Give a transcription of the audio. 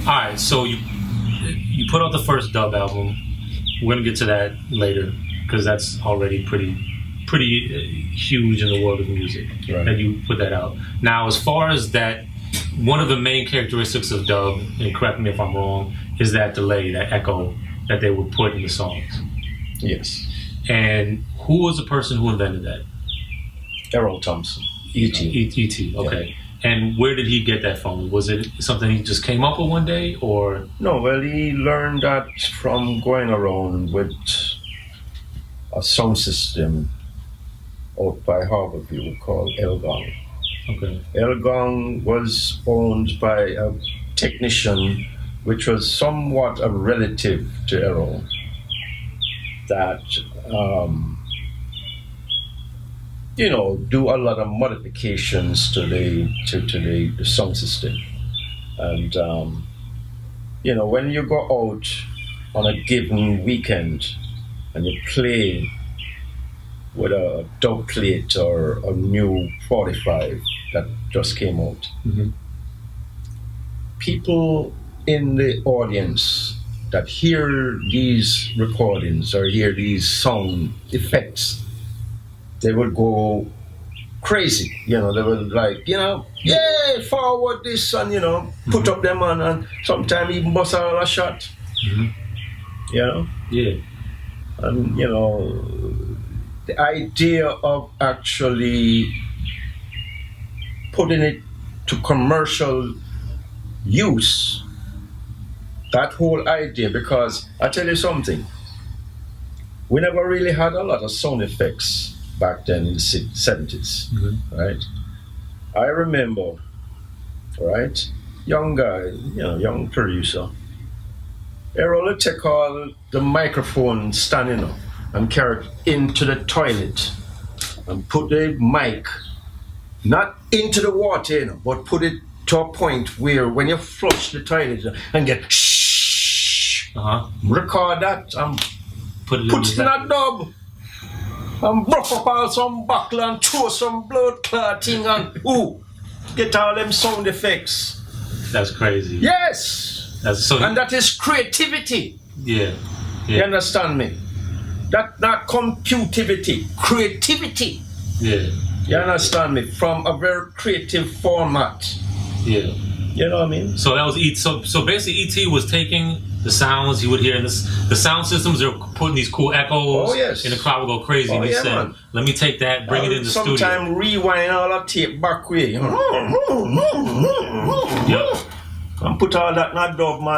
right, so you put out the first dub album. We're gonna get to that later because that's already pretty huge in the world of music that you put that out. Now, as far as that, one of the main characteristics of dub, and correct me if I'm wrong, is that delay, that echo that they would put in the songs. Yes. And who was the person who invented that? Errol Thompson. E.T. E.T. Okay. Yeah. And where did he get that from? Was it something he just came up with one day, or? No, well, he learned that from going around with a sound system out by Harborview called Elgong. Okay. Elgong was owned by a technician which was somewhat a relative to Errol that do a lot of modifications to the sound system. And when you go out on a given weekend and you play with a dub plate or a new 45 that just came out, people in the audience that hear these recordings or hear these sound effects, they will go crazy. They will like, yeah, forward this and, put up them on and sometimes even bust out a shot. Yeah. And, the idea of actually putting it to commercial use, that whole idea, because I tell you something, we never really had a lot of sound effects back then in the 70s, right? I remember, right, young guy, young producer, Errol would take all the microphone standing up and carry it into the toilet and put the mic, not into the water, but put it to a point where when you flush the toilet and get shh, record that and put it in a dub and brush up all some buckle and throw some blood clotting and get all them sound effects. That's crazy. Yes. And that is creativity. Yeah. You understand me? That's not computivity, creativity. Yeah. You understand me? From a very creative format. Yeah. You know what I mean? So that was So basically, E.T. was taking the sounds you would hear in the sound systems. They were putting these cool echoes. Oh, yes. And the crowd would go crazy. And he said, man. "Let me take that, bring it in the studio." Sometimes rewind all that tape back way. And put all that in a dub, man.